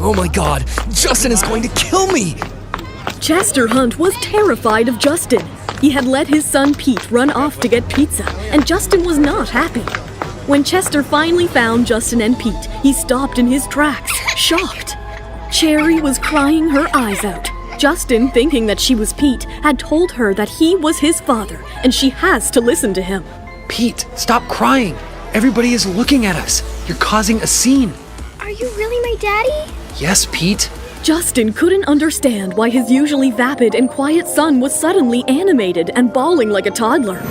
Oh my god, Justin is going to kill me! Chester Hunt was terrified of Justin. He had let his son Pete run off to get pizza, and Justin was not happy. When Chester finally found Justin and Pete, he stopped in his tracks, shocked. Cherry was crying her eyes out. Justin, thinking that she was Pete, had told her that he was his father, and she has to listen to him. Pete, stop crying. Everybody is looking at us. You're causing a scene. Are you really my daddy? Yes, Pete. Justin couldn't understand why his usually vapid and quiet son was suddenly animated and bawling like a toddler.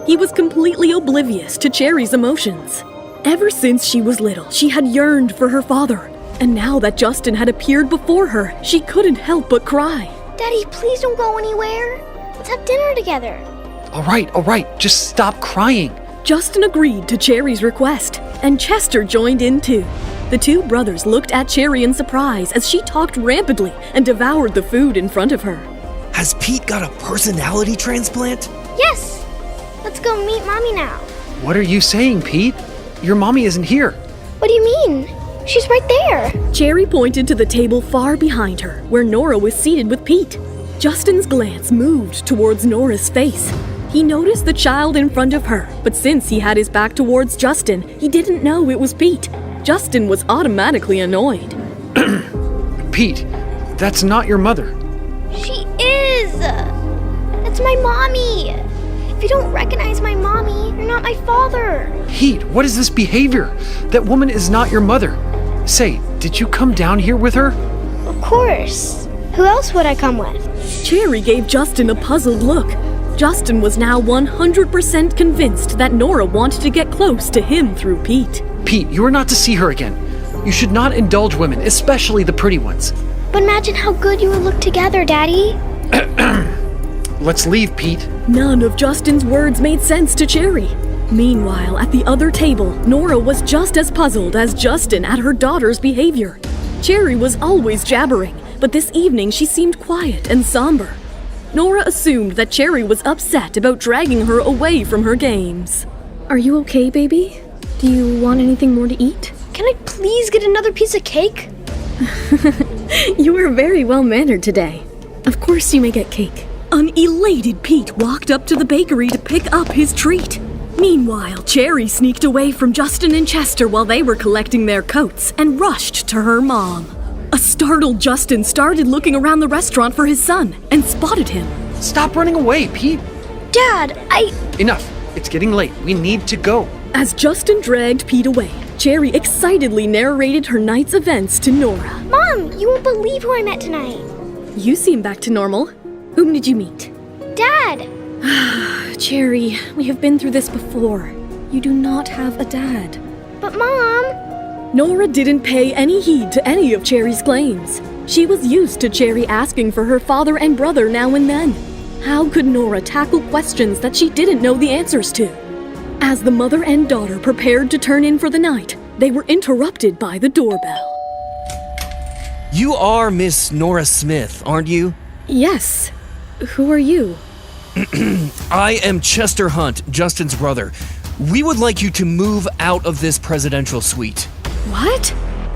He was completely oblivious to Cherry's emotions. Ever since she was little, she had yearned for her father. And now that Justin had appeared before her, she couldn't help but cry. Daddy, please don't go anywhere. Let's have dinner together. All right. Just stop crying. Justin agreed to Cherry's request, and Chester joined in too. The two brothers looked at Cherry in surprise as she talked rampantly and devoured the food in front of her. Has Pete got a personality transplant? Yes. Let's go meet Mommy now. What are you saying, Pete? Your mommy isn't here. What do you mean? She's right there. Cherry pointed to the table far behind her, where Nora was seated with Pete. Justin's glance moved towards Nora's face. He noticed the child in front of her, but since he had his back towards Justin, he didn't know it was Pete. Justin was automatically annoyed. Pete, that's not your mother. She is. That's my mommy. If you don't recognize my mommy, you're not my father. Pete, what is this behavior? That woman is not your mother. Say, did you come down here with her? Of course. Who else would I come with? Cherry gave Justin a puzzled look. Justin was now 100% convinced that Nora wanted to get close to him through Pete. Pete, you are not to see her again. You should not indulge women, especially the pretty ones. But imagine how good you would look together, Daddy. Let's leave, Pete. None of Justin's words made sense to Cherry. Meanwhile, at the other table, Nora was just as puzzled as Justin at her daughter's behavior. Cherry was always jabbering, but this evening she seemed quiet and somber. Nora assumed that Cherry was upset about dragging her away from her games. Are you okay, baby? Do you want anything more to eat? Can I please get another piece of cake? You are very well-mannered today. Of course you may get cake. An elated Pete walked up to the bakery to pick up his treat. Meanwhile, Cherry sneaked away from Justin and Chester while they were collecting their coats and rushed to her mom. A startled Justin started looking around the restaurant for his son and spotted him. Stop running away, Pete. Dad, Enough. It's getting late. We need to go. As Justin dragged Pete away, Cherry excitedly narrated her night's events to Nora. Mom, you won't believe who I met tonight. You seem back to normal. Whom did you meet? Dad. Cherry, we have been through this before. You do not have a dad. But Mom... Nora didn't pay any heed to any of Cherry's claims. She was used to Cherry asking for her father and brother now and then. How could Nora tackle questions that she didn't know the answers to? As the mother and daughter prepared to turn in for the night, they were interrupted by the doorbell. You are Miss Nora Smith, aren't you? Yes. Who are you? I am Chester Hunt, Justin's brother. We would like you to move out of this presidential suite. What?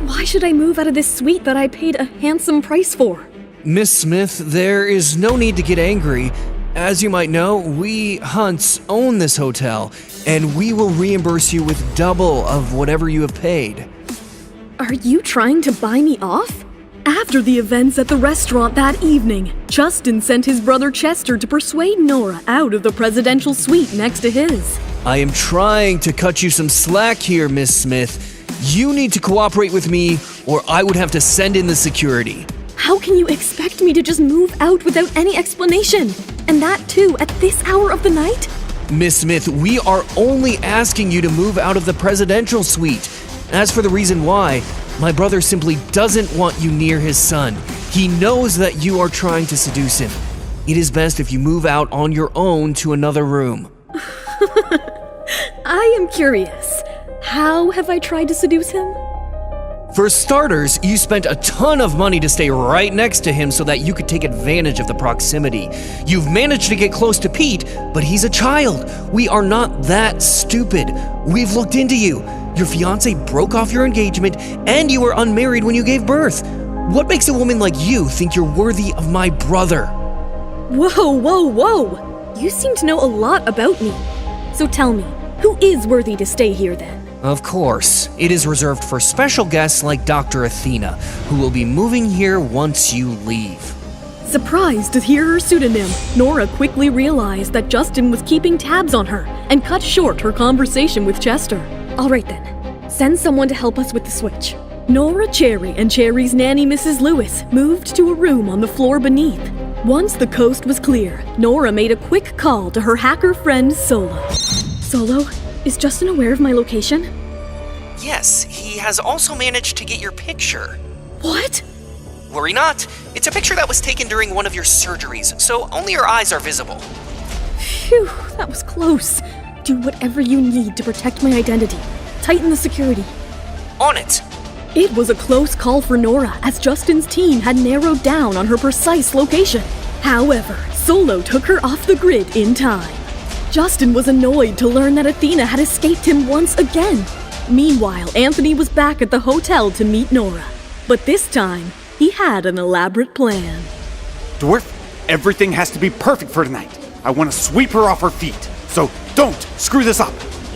Why should I move out of this suite that I paid a handsome price for? Miss Smith, there is no need to get angry. As you might know, we Hunts own this hotel, and we will reimburse you with double of whatever you have paid. Are you trying to buy me off? After the events at the restaurant that evening, Justin sent his brother Chester to persuade Nora out of the presidential suite next to his. I am trying to cut you some slack here, Miss Smith. You need to cooperate with me, or I would have to send in the security. How can you expect me to just move out without any explanation? And that too, at this hour of the night? Miss Smith, we are only asking you to move out of the presidential suite. As for the reason why, my brother simply doesn't want you near his son. He knows that you are trying to seduce him. It is best if you move out on your own to another room. I am curious. How have I tried to seduce him? For starters, you spent a ton of money to stay right next to him so that you could take advantage of the proximity. You've managed to get close to Pete, but he's a child. We are not that stupid. We've looked into you. Your fiancé broke off your engagement, and you were unmarried when you gave birth. What makes a woman like you think you're worthy of my brother? Whoa, whoa, whoa! You seem to know a lot about me. So tell me, who is worthy to stay here then? Of course, it is reserved for special guests like Dr. Athena, who will be moving here once you leave. Surprised to hear her pseudonym, Nora quickly realized that Justin was keeping tabs on her and cut short her conversation with Chester. All right then, send someone to help us with the switch. Nora, Cherry, and Cherry's nanny, Mrs. Lewis, moved to a room on the floor beneath. Once the coast was clear, Nora made a quick call to her hacker friend, Solo. Solo, is Justin aware of my location? Yes, he has also managed to get your picture. What? Worry not. It's a picture that was taken during one of your surgeries, so only your eyes are visible. Phew, that was close. Do whatever you need to protect my identity. Tighten the security. On it. It was a close call for Nora, as Justin's team had narrowed down on her precise location. However, Solo took her off the grid in time. Justin was annoyed to learn that Athena had escaped him once again. Meanwhile, Anthony was back at the hotel to meet Nora. But this time, he had an elaborate plan. Dwarf, everything has to be perfect for tonight. I want to sweep her off her feet. So don't screw this up.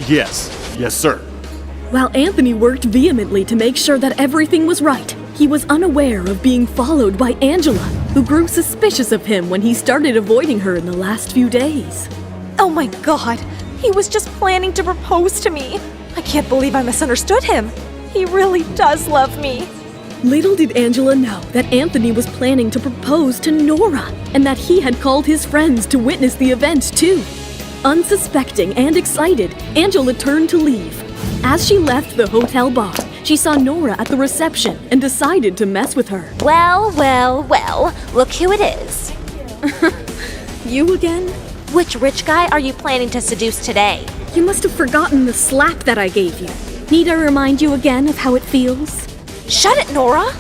Yes, sir. While Anthony worked vehemently to make sure that everything was right, he was unaware of being followed by Angela, who grew suspicious of him when he started avoiding her in the last few days. Oh my god, he was just planning to propose to me. I can't believe I misunderstood him. He really does love me. Little did Angela know that Anthony was planning to propose to Nora, and that he had called his friends to witness the event too. Unsuspecting and excited, Angela turned to leave. As she left the hotel bar, she saw Nora at the reception and decided to mess with her. Well, well, well, look who it is. You again? Which rich guy are you planning to seduce today? You must have forgotten the slap that I gave you. Need I remind you again of how it feels? Shut it, Nora!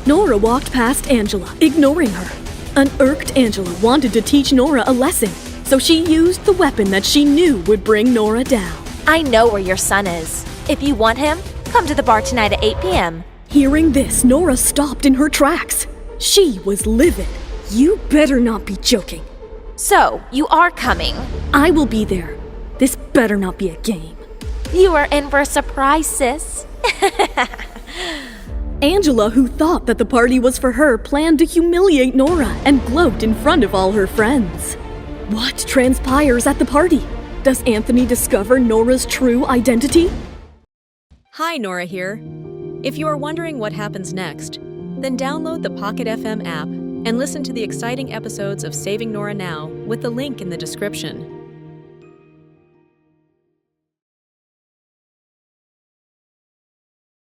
Nora walked past Angela, ignoring her. An irked Angela wanted to teach Nora a lesson, so she used the weapon that she knew would bring Nora down. I know where your son is. If you want him, come to the bar tonight at 8 p.m. Hearing this, Nora stopped in her tracks. She was livid. You better not be joking. So, you are coming. I will be there. This better not be a game. You are in for a surprise, sis. Angela, who thought that the party was for her, planned to humiliate Nora and gloat in front of all her friends. What transpires at the party? Does Anthony discover Nora's true identity? Hi, Nora here. If you are wondering what happens next, then download the Pocket FM app and listen to the exciting episodes of Saving Nora Now with the link in the description.